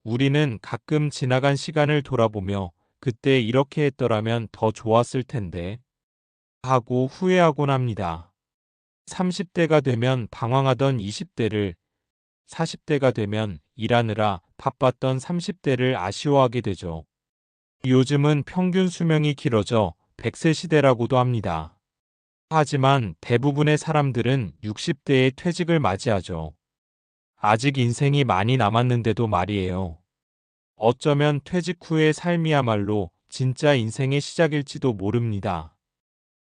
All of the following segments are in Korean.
우리는 가끔 지나간 시간을 돌아보며 그때 이렇게 했더라면 더 좋았을 텐데 하고 후회하곤 합니다. 30대가 되면 방황하던 20대를, 40대가 되면 일하느라 바빴던 30대를 아쉬워하게 되죠. 요즘은 평균 수명이 길어져 100세 시대라고도 합니다. 하지만 대부분의 사람들은 60대에 퇴직을 맞이하죠. 아직 인생이 많이 남았는데도 말이에요. 어쩌면 퇴직 후의 삶이야말로 진짜 인생의 시작일지도 모릅니다.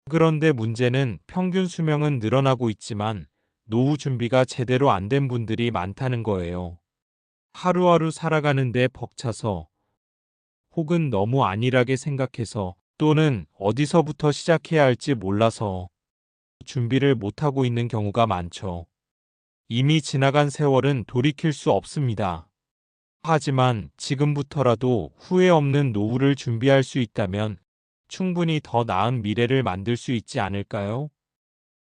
그런데 문제는 평균 수명은 늘어나고 있지만 노후 준비가 제대로 안 된 분들이 많다는 거예요. 하루하루 살아가는데 벅차서 혹은 너무 안일하게 생각해서 또는 어디서부터 시작해야 할지 몰라서 준비를 못하고 있는 경우가 많죠. 이미 지나간 세월은 돌이킬 수 없습니다. 하지만 지금부터라도 후회 없는 노후를 준비할 수 있다면 충분히 더 나은 미래를 만들 수 있지 않을까요?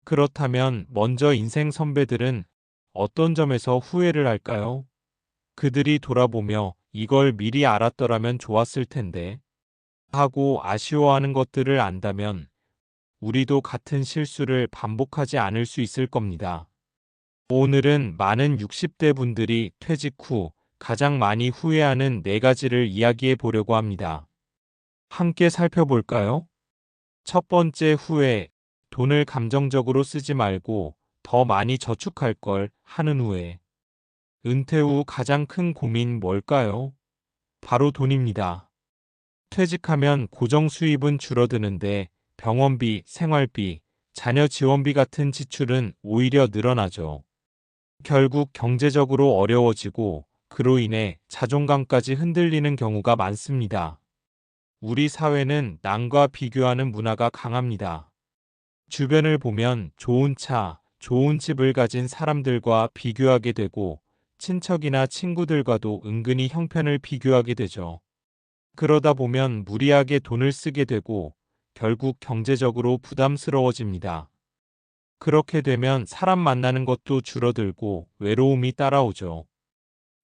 그렇다면 먼저 인생 선배들은 어떤 점에서 후회를 할까요? 그들이 돌아보며 이걸 미리 알았더라면 좋았을 텐데 하고 아쉬워하는 것들을 안다면 우리도 같은 실수를 반복하지 않을 수 있을 겁니다. 오늘은 많은 60대 분들이 퇴직 후 가장 많이 후회하는 4가지를 이야기해 보려고 합니다. 함께 살펴볼까요? 첫 번째 후회, 돈을 감정적으로 쓰지 말고 더 많이 저축할 걸 하는 후회. 은퇴 후 가장 큰 고민 뭘까요? 바로 돈입니다. 퇴직하면 고정 수입은 줄어드는데 병원비, 생활비, 자녀 지원비 같은 지출은 오히려 늘어나죠. 결국 경제적으로 어려워지고 그로 인해 자존감까지 흔들리는 경우가 많습니다. 우리 사회는 남과 비교하는 문화가 강합니다. 주변을 보면 좋은 차, 좋은 집을 가진 사람들과 비교하게 되고 친척이나 친구들과도 은근히 형편을 비교하게 되죠. 그러다 보면 무리하게 돈을 쓰게 되고 결국 경제적으로 부담스러워집니다. 그렇게 되면 사람 만나는 것도 줄어들고 외로움이 따라오죠.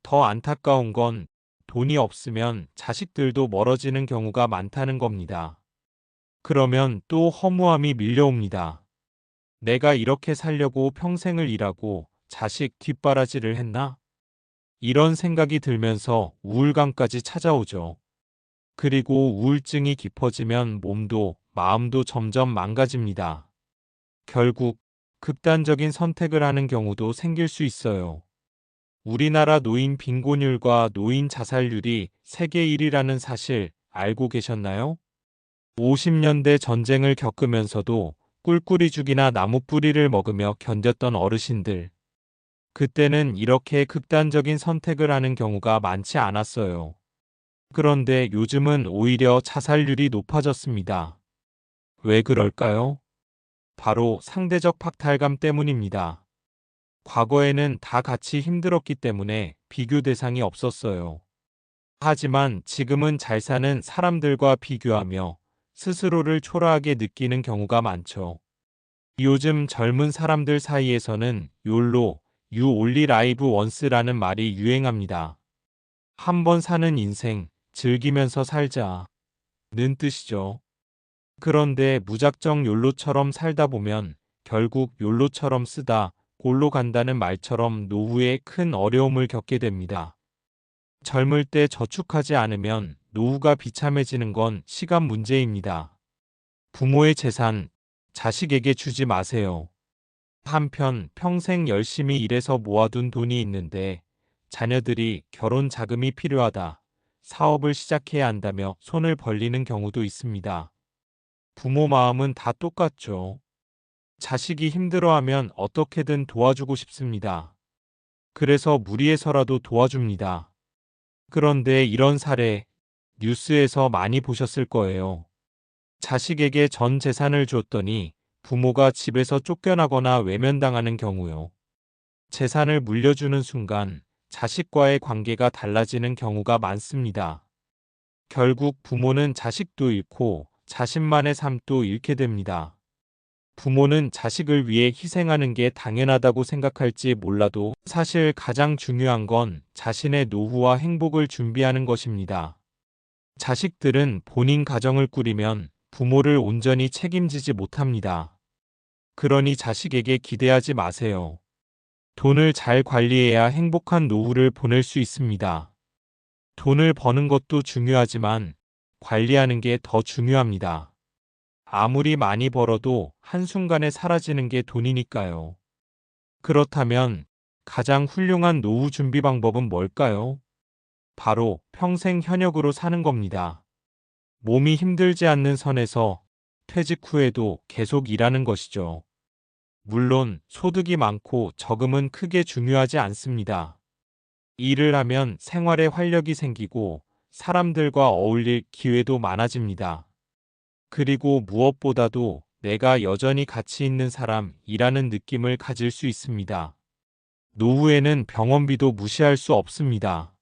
더 안타까운 건 돈이 없으면 자식들도 멀어지는 경우가 많다는 겁니다. 그러면 또 허무함이 밀려옵니다. 내가 이렇게 살려고 평생을 일하고 자식 뒷바라지를 했나? 이런 생각이 들면서 우울감까지 찾아오죠. 그리고 우울증이 깊어지면 몸도 마음도 점점 망가집니다. 결국 극단적인 선택을 하는 경우도 생길 수 있어요. 우리나라 노인 빈곤율과 노인 자살률이 세계 1위라는 사실 알고 계셨나요? 50년대 전쟁을 겪으면서도 꿀꿀이 죽이나 나무 뿌리를 먹으며 견뎠던 어르신들. 그때는 이렇게 극단적인 선택을 하는 경우가 많지 않았어요. 그런데 요즘은 오히려 자살률이 높아졌습니다. 왜 그럴까요? 바로 상대적 박탈감 때문입니다. 과거에는 다 같이 힘들었기 때문에 비교 대상이 없었어요. 하지만 지금은 잘 사는 사람들과 비교하며 스스로를 초라하게 느끼는 경우가 많죠. 요즘 젊은 사람들 사이에서는 욜로, You Only Live Once라는 말이 유행합니다. 한 번 사는 인생, 즐기면서 살자. 는 뜻이죠. 그런데 무작정 욜로처럼 살다 보면 결국 욜로처럼 쓰다 골로 간다는 말처럼 노후에 큰 어려움을 겪게 됩니다. 젊을 때 저축하지 않으면 노후가 비참해지는 건 시간 문제입니다. 부모의 재산, 자식에게 주지 마세요. 한편 평생 열심히 일해서 모아둔 돈이 있는데 자녀들이 결혼 자금이 필요하다, 사업을 시작해야 한다며 손을 벌리는 경우도 있습니다. 부모 마음은 다 똑같죠. 자식이 힘들어하면 어떻게든 도와주고 싶습니다. 그래서 무리해서라도 도와줍니다. 그런데 이런 사례 뉴스에서 많이 보셨을 거예요. 자식에게 전 재산을 줬더니 부모가 집에서 쫓겨나거나 외면당하는 경우요. 재산을 물려주는 순간 자식과의 관계가 달라지는 경우가 많습니다. 결국 부모는 자식도 잃고 자신만의 삶도 잃게 됩니다. 부모는 자식을 위해 희생하는 게 당연하다고 생각할지 몰라도 사실 가장 중요한 건 자신의 노후와 행복을 준비하는 것입니다. 자식들은 본인 가정을 꾸리면 부모를 온전히 책임지지 못합니다. 그러니 자식에게 기대하지 마세요. 돈을 잘 관리해야 행복한 노후를 보낼 수 있습니다. 돈을 버는 것도 중요하지만 관리하는 게 더 중요합니다. 아무리 많이 벌어도 한순간에 사라지는 게 돈이니까요. 그렇다면 가장 훌륭한 노후 준비 방법은 뭘까요? 바로 평생 현역으로 사는 겁니다. 몸이 힘들지 않는 선에서 퇴직 후에도 계속 일하는 것이죠. 물론 소득이 많고 적음은 크게 중요하지 않습니다. 일을 하면 생활에 활력이 생기고 사람들과 어울릴 기회도 많아집니다. 그리고 무엇보다도 내가 여전히 가치 있는 사람이라는 느낌을 가질 수 있습니다. 노후에는 병원비도 무시할 수 없습니다.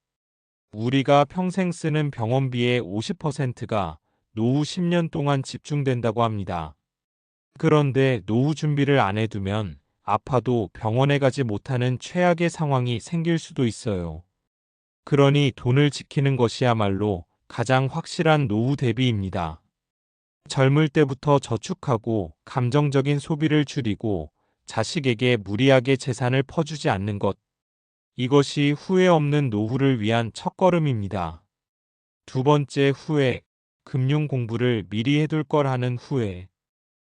우리가 평생 쓰는 병원비의 50%가 노후 10년 동안 집중된다고 합니다. 그런데 노후 준비를 안 해두면 아파도 병원에 가지 못하는 최악의 상황이 생길 수도 있어요. 그러니 돈을 지키는 것이야말로 가장 확실한 노후 대비입니다. 젊을 때부터 저축하고 감정적인 소비를 줄이고 자식에게 무리하게 재산을 퍼주지 않는 것. 이것이 후회 없는 노후를 위한 첫걸음입니다. 두 번째 후회, 금융 공부를 미리 해둘 걸 하는 후회.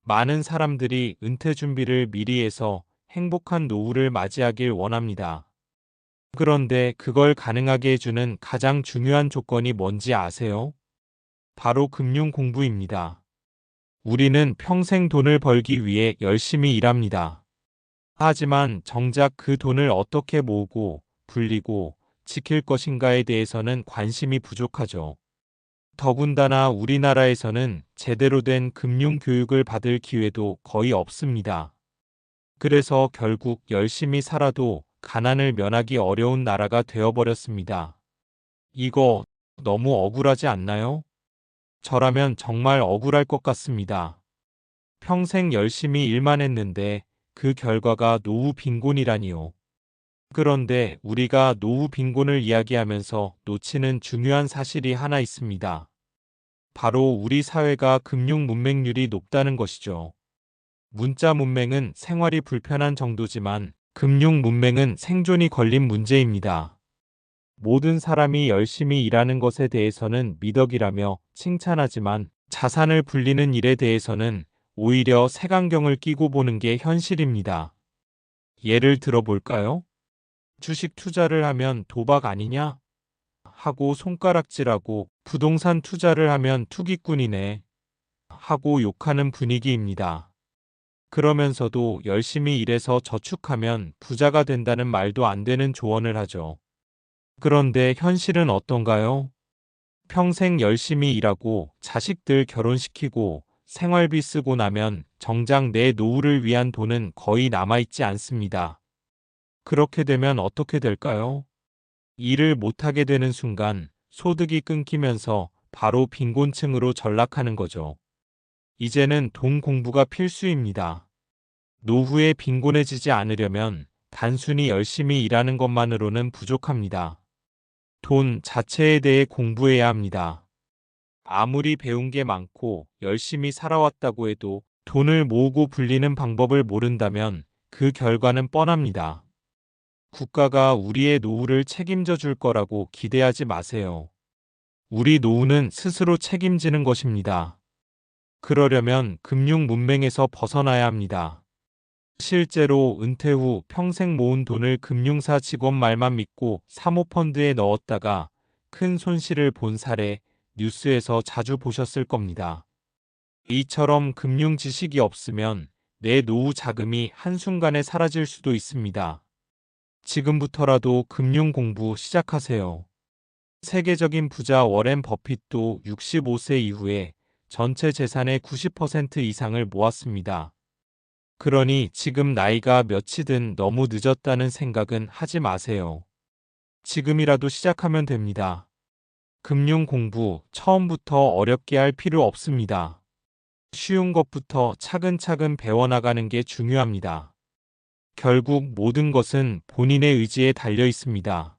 많은 사람들이 은퇴 준비를 미리 해서 행복한 노후를 맞이하길 원합니다. 그런데 그걸 가능하게 해주는 가장 중요한 조건이 뭔지 아세요? 바로 금융 공부입니다. 우리는 평생 돈을 벌기 위해 열심히 일합니다. 하지만 정작 그 돈을 어떻게 모으고 불리고 지킬 것인가에 대해서는 관심이 부족하죠. 더군다나 우리나라에서는 제대로 된 금융 교육을 받을 기회도 거의 없습니다. 그래서 결국 열심히 살아도 가난을 면하기 어려운 나라가 되어버렸습니다. 이거 너무 억울하지 않나요? 저라면 정말 억울할 것 같습니다. 평생 열심히 일만 했는데 그 결과가 노후 빈곤이라니요. 그런데 우리가 노후 빈곤을 이야기하면서 놓치는 중요한 사실이 하나 있습니다. 바로 우리 사회가 금융 문맹률이 높다는 것이죠. 문자 문맹은 생활이 불편한 정도지만 금융 문맹은 생존이 걸린 문제입니다. 모든 사람이 열심히 일하는 것에 대해서는 미덕이라며 칭찬하지만 자산을 불리는 일에 대해서는 오히려 색안경을 끼고 보는 게 현실입니다. 예를 들어 볼까요? 주식 투자를 하면 도박 아니냐? 하고 손가락질하고 부동산 투자를 하면 투기꾼이네. 하고 욕하는 분위기입니다. 그러면서도 열심히 일해서 저축하면 부자가 된다는 말도 안 되는 조언을 하죠. 그런데 현실은 어떤가요? 평생 열심히 일하고 자식들 결혼시키고 생활비 쓰고 나면 정작 내 노후를 위한 돈은 거의 남아있지 않습니다. 그렇게 되면 어떻게 될까요? 일을 못하게 되는 순간 소득이 끊기면서 바로 빈곤층으로 전락하는 거죠. 이제는 돈 공부가 필수입니다. 노후에 빈곤해지지 않으려면 단순히 열심히 일하는 것만으로는 부족합니다. 돈 자체에 대해 공부해야 합니다. 아무리 배운 게 많고 열심히 살아왔다고 해도 돈을 모으고 불리는 방법을 모른다면 그 결과는 뻔합니다. 국가가 우리의 노후를 책임져 줄 거라고 기대하지 마세요. 우리 노후는 스스로 책임지는 것입니다. 그러려면 금융 문맹에서 벗어나야 합니다. 실제로 은퇴 후 평생 모은 돈을 금융사 직원 말만 믿고 사모펀드에 넣었다가 큰 손실을 본 사례 뉴스에서 자주 보셨을 겁니다. 이처럼 금융 지식이 없으면 내 노후 자금이 한순간에 사라질 수도 있습니다. 지금부터라도 금융 공부 시작하세요. 세계적인 부자 워렌 버핏도 65세 이후에 전체 재산의 90% 이상을 모았습니다. 그러니 지금 나이가 몇이든 너무 늦었다는 생각은 하지 마세요. 지금이라도 시작하면 됩니다. 금융 공부 처음부터 어렵게 할 필요 없습니다. 쉬운 것부터 차근차근 배워나가는 게 중요합니다. 결국 모든 것은 본인의 의지에 달려 있습니다.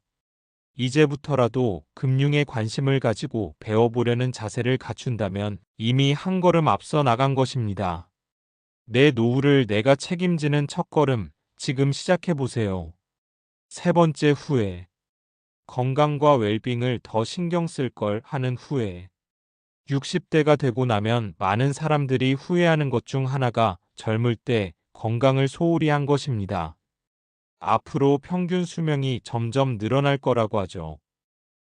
이제부터라도 금융에 관심을 가지고 배워보려는 자세를 갖춘다면 이미 한 걸음 앞서 나간 것입니다. 내 노후를 내가 책임지는 첫걸음, 지금 시작해보세요. 세 번째 후회. 건강과 웰빙을 더 신경 쓸 걸 하는 후회. 60대가 되고 나면 많은 사람들이 후회하는 것 중 하나가 젊을 때 건강을 소홀히 한 것입니다. 앞으로 평균 수명이 점점 늘어날 거라고 하죠.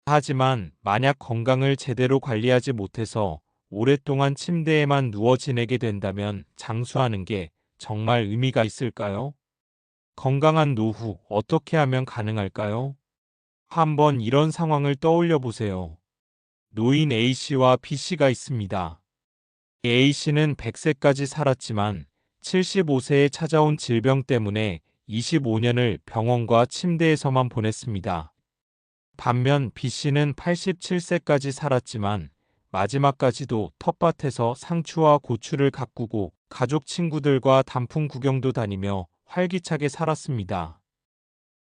하지만 만약 건강을 제대로 관리하지 못해서 오랫동안 침대에만 누워 지내게 된다면 장수하는 게 정말 의미가 있을까요? 건강한 노후 어떻게 하면 가능할까요? 한번 이런 상황을 떠올려 보세요. 노인 A씨와 B씨가 있습니다. A씨는 100세까지 살았지만 75세에 찾아온 질병 때문에 25년을 병원과 침대에서만 보냈습니다. 반면 B씨는 87세까지 살았지만 마지막까지도 텃밭에서 상추와 고추를 가꾸고 가족 친구들과 단풍 구경도 다니며 활기차게 살았습니다.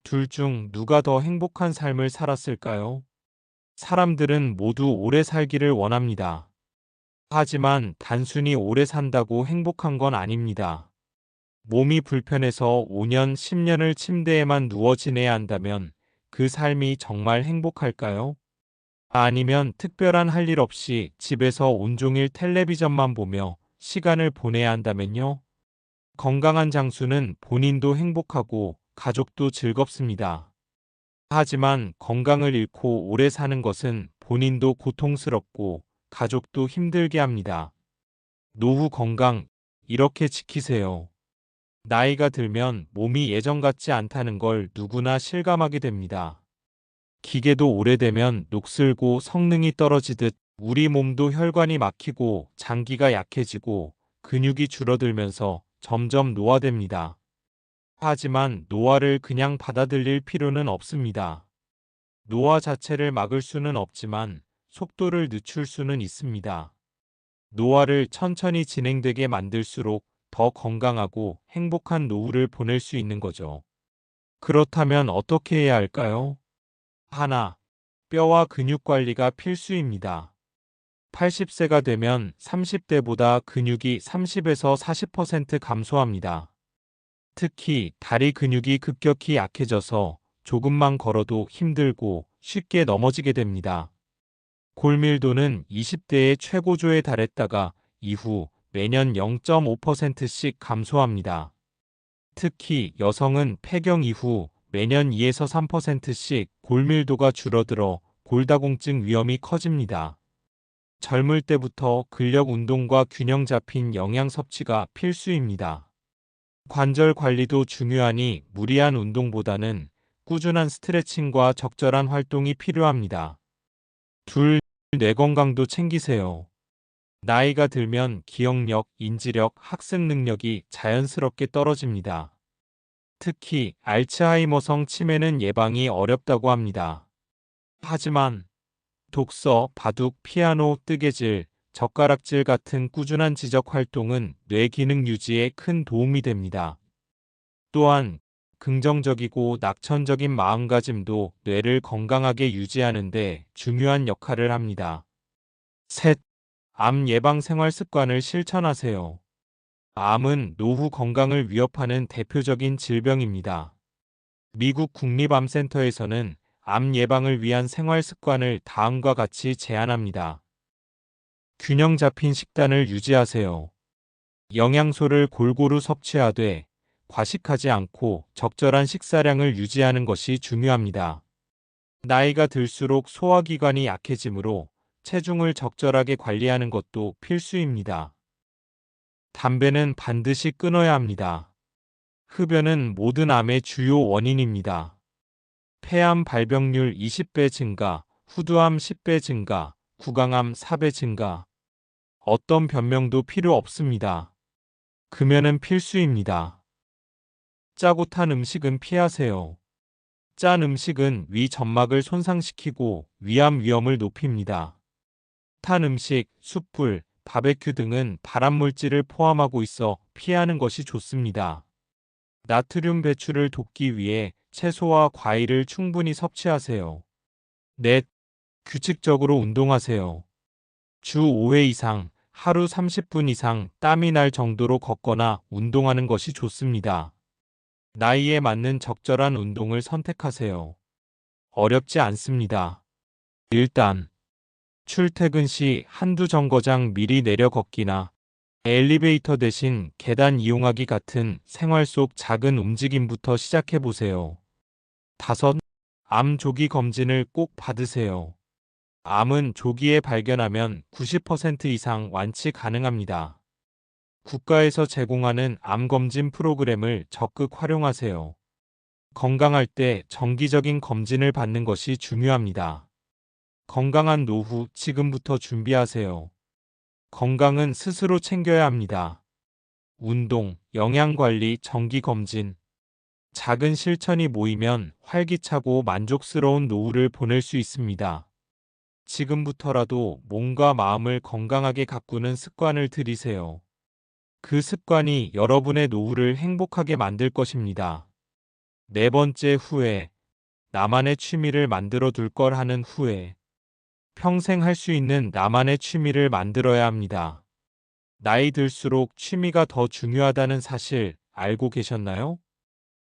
둘 중 누가 더 행복한 삶을 살았을까요? 사람들은 모두 오래 살기를 원합니다. 하지만 단순히 오래 산다고 행복한 건 아닙니다. 몸이 불편해서 5년, 10년을 침대에만 누워 지내야 한다면 그 삶이 정말 행복할까요? 아니면 특별한 할 일 없이 집에서 온종일 텔레비전만 보며 시간을 보내야 한다면요? 건강한 장수는 본인도 행복하고 가족도 즐겁습니다. 하지만 건강을 잃고 오래 사는 것은 본인도 고통스럽고 가족도 힘들게 합니다. 노후 건강, 이렇게 지키세요. 나이가 들면 몸이 예전 같지 않다는 걸 누구나 실감하게 됩니다. 기계도 오래되면 녹슬고 성능이 떨어지듯 우리 몸도 혈관이 막히고 장기가 약해지고 근육이 줄어들면서 점점 노화됩니다. 하지만 노화를 그냥 받아들일 필요는 없습니다. 노화 자체를 막을 수는 없지만 속도를 늦출 수는 있습니다. 노화를 천천히 진행되게 만들수록 더 건강하고 행복한 노후를 보낼 수 있는 거죠. 그렇다면 어떻게 해야 할까요? 하나, 뼈와 근육 관리가 필수입니다. 80세가 되면 30대보다 근육이 30에서 40% 감소합니다. 특히 다리 근육이 급격히 약해져서 조금만 걸어도 힘들고 쉽게 넘어지게 됩니다. 골밀도는 20대의 최고조에 달했다가 이후 매년 0.5%씩 감소합니다. 특히 여성은 폐경 이후 매년 2에서 3%씩 골밀도가 줄어들어 골다공증 위험이 커집니다. 젊을 때부터 근력 운동과 균형 잡힌 영양 섭취가 필수입니다. 관절 관리도 중요하니 무리한 운동보다는 꾸준한 스트레칭과 적절한 활동이 필요합니다. 둘, 뇌 건강도 챙기세요. 나이가 들면 기억력, 인지력, 학습 능력이 자연스럽게 떨어집니다. 특히 알츠하이머성 치매는 예방이 어렵다고 합니다. 하지만 독서, 바둑, 피아노, 뜨개질, 젓가락질 같은 꾸준한 지적 활동은 뇌 기능 유지에 큰 도움이 됩니다. 또한 긍정적이고 낙천적인 마음가짐도 뇌를 건강하게 유지하는 데 중요한 역할을 합니다. 셋, 암 예방 생활 습관을 실천하세요. 암은 노후 건강을 위협하는 대표적인 질병입니다. 미국 국립암센터에서는 암 예방을 위한 생활 습관을 다음과 같이 제안합니다. 균형 잡힌 식단을 유지하세요. 영양소를 골고루 섭취하되 과식하지 않고 적절한 식사량을 유지하는 것이 중요합니다. 나이가 들수록 소화기관이 약해지므로 체중을 적절하게 관리하는 것도 필수입니다. 담배는 반드시 끊어야 합니다. 흡연은 모든 암의 주요 원인입니다. 폐암 발병률 20배 증가, 후두암 10배 증가, 구강암 4배 증가. 어떤 변명도 필요 없습니다. 금연은 필수입니다. 짜고 탄 음식은 피하세요. 짠 음식은 위 점막을 손상시키고 위암 위험을 높입니다. 탄 음식, 숯불, 바베큐 등은 발암물질을 포함하고 있어 피하는 것이 좋습니다. 나트륨 배출을 돕기 위해 채소와 과일을 충분히 섭취하세요. 넷. 규칙적으로 운동하세요. 주 5회 이상, 하루 30분 이상 땀이 날 정도로 걷거나 운동하는 것이 좋습니다. 나이에 맞는 적절한 운동을 선택하세요. 어렵지 않습니다. 일단, 출퇴근 시 한두 정거장 미리 내려 걷기나 엘리베이터 대신 계단 이용하기 같은 생활 속 작은 움직임부터 시작해 보세요. 다섯, 암 조기 검진을 꼭 받으세요. 암은 조기에 발견하면 90% 이상 완치 가능합니다. 국가에서 제공하는 암 검진 프로그램을 적극 활용하세요. 건강할 때 정기적인 검진을 받는 것이 중요합니다. 건강한 노후 지금부터 준비하세요. 건강은 스스로 챙겨야 합니다. 운동, 영양관리, 정기검진. 작은 실천이 모이면 활기차고 만족스러운 노후를 보낼 수 있습니다. 지금부터라도 몸과 마음을 건강하게 가꾸는 습관을 들이세요. 그 습관이 여러분의 노후를 행복하게 만들 것입니다. 네 번째 후회. 나만의 취미를 만들어 둘 걸 하는 후회. 평생 할 수 있는 나만의 취미를 만들어야 합니다. 나이 들수록 취미가 더 중요하다는 사실 알고 계셨나요?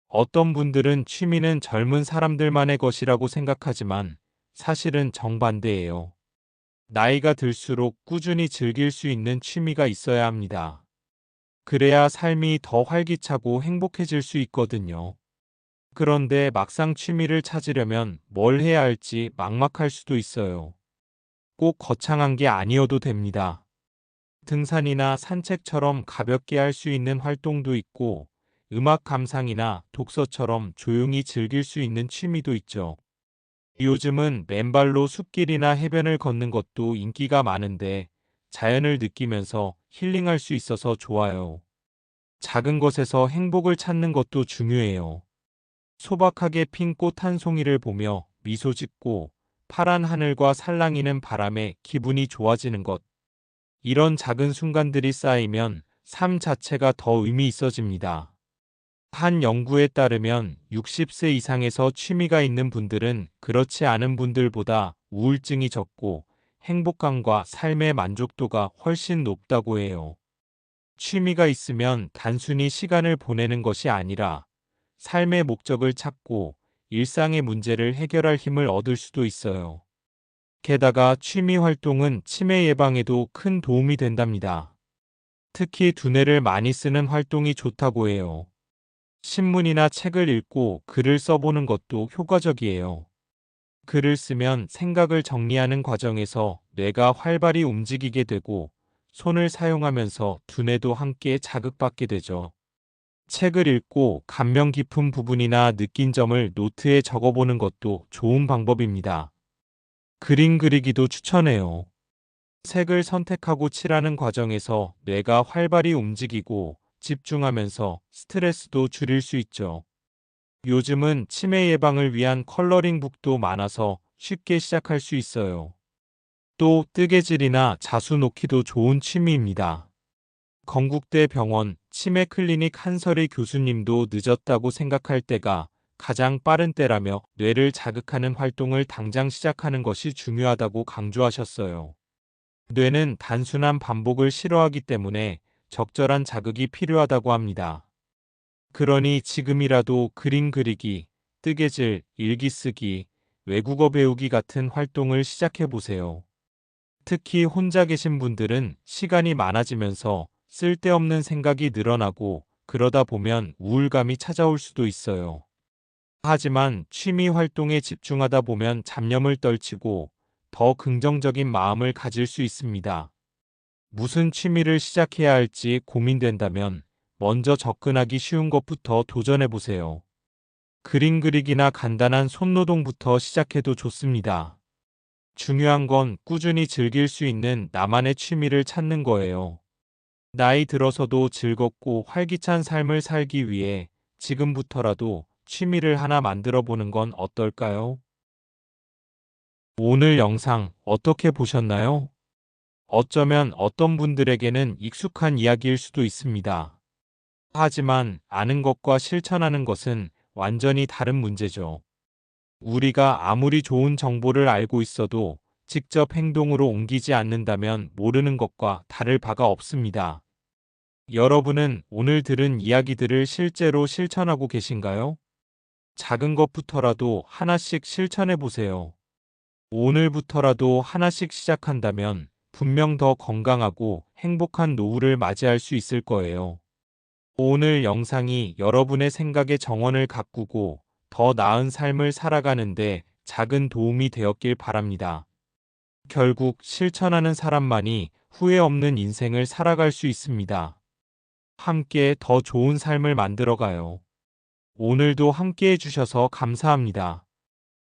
어떤 분들은 취미는 젊은 사람들만의 것이라고 생각하지만 사실은 정반대예요. 나이가 들수록 꾸준히 즐길 수 있는 취미가 있어야 합니다. 그래야 삶이 더 활기차고 행복해질 수 있거든요. 그런데 막상 취미를 찾으려면 뭘 해야 할지 막막할 수도 있어요. 꼭 거창한 게 아니어도 됩니다. 등산이나 산책처럼 가볍게 할 수 있는 활동도 있고, 음악 감상이나 독서처럼 조용히 즐길 수 있는 취미도 있죠. 요즘은 맨발로 숲길이나 해변을 걷는 것도 인기가 많은데, 자연을 느끼면서 힐링할 수 있어서 좋아요. 작은 것에서 행복을 찾는 것도 중요해요. 소박하게 핀 꽃 한 송이를 보며 미소 짓고, 파란 하늘과 살랑이는 바람에 기분이 좋아지는 것. 이런 작은 순간들이 쌓이면 삶 자체가 더 의미 있어집니다. 한 연구에 따르면 60세 이상에서 취미가 있는 분들은 그렇지 않은 분들보다 우울증이 적고 행복감과 삶의 만족도가 훨씬 높다고 해요. 취미가 있으면 단순히 시간을 보내는 것이 아니라 삶의 목적을 찾고 일상의 문제를 해결할 힘을 얻을 수도 있어요. 게다가 취미 활동은 치매 예방에도 큰 도움이 된답니다. 특히 두뇌를 많이 쓰는 활동이 좋다고 해요. 신문이나 책을 읽고 글을 써보는 것도 효과적이에요. 글을 쓰면 생각을 정리하는 과정에서 뇌가 활발히 움직이게 되고 손을 사용하면서 두뇌도 함께 자극받게 되죠. 책을 읽고 감명 깊은 부분이나 느낀 점을 노트에 적어보는 것도 좋은 방법입니다. 그림 그리기도 추천해요. 색을 선택하고 칠하는 과정에서 뇌가 활발히 움직이고 집중하면서 스트레스도 줄일 수 있죠. 요즘은 치매 예방을 위한 컬러링북도 많아서 쉽게 시작할 수 있어요. 또 뜨개질이나 자수 놓기도 좋은 취미입니다. 건국대 병원 치매 클리닉 한설희 교수님도 늦었다고 생각할 때가 가장 빠른 때라며 뇌를 자극하는 활동을 당장 시작하는 것이 중요하다고 강조하셨어요. 뇌는 단순한 반복을 싫어하기 때문에 적절한 자극이 필요하다고 합니다. 그러니 지금이라도 그림 그리기, 뜨개질, 일기 쓰기, 외국어 배우기 같은 활동을 시작해 보세요. 특히 혼자 계신 분들은 시간이 많아지면서 쓸데없는 생각이 늘어나고 그러다 보면 우울감이 찾아올 수도 있어요. 하지만 취미 활동에 집중하다 보면 잡념을 떨치고 더 긍정적인 마음을 가질 수 있습니다. 무슨 취미를 시작해야 할지 고민된다면 먼저 접근하기 쉬운 것부터 도전해 보세요. 그림 그리기나 간단한 손노동부터 시작해도 좋습니다. 중요한 건 꾸준히 즐길 수 있는 나만의 취미를 찾는 거예요. 나이 들어서도 즐겁고 활기찬 삶을 살기 위해 지금부터라도 취미를 하나 만들어 보는 건 어떨까요? 오늘 영상 어떻게 보셨나요? 어쩌면 어떤 분들에게는 익숙한 이야기일 수도 있습니다. 하지만 아는 것과 실천하는 것은 완전히 다른 문제죠. 우리가 아무리 좋은 정보를 알고 있어도 직접 행동으로 옮기지 않는다면 모르는 것과 다를 바가 없습니다. 여러분은 오늘 들은 이야기들을 실제로 실천하고 계신가요? 작은 것부터라도 하나씩 실천해 보세요. 오늘부터라도 하나씩 시작한다면 분명 더 건강하고 행복한 노후를 맞이할 수 있을 거예요. 오늘 영상이 여러분의 생각의 정원을 가꾸고 더 나은 삶을 살아가는데 작은 도움이 되었길 바랍니다. 결국 실천하는 사람만이 후회 없는 인생을 살아갈 수 있습니다. 함께 더 좋은 삶을 만들어가요. 오늘도 함께 해주셔서 감사합니다.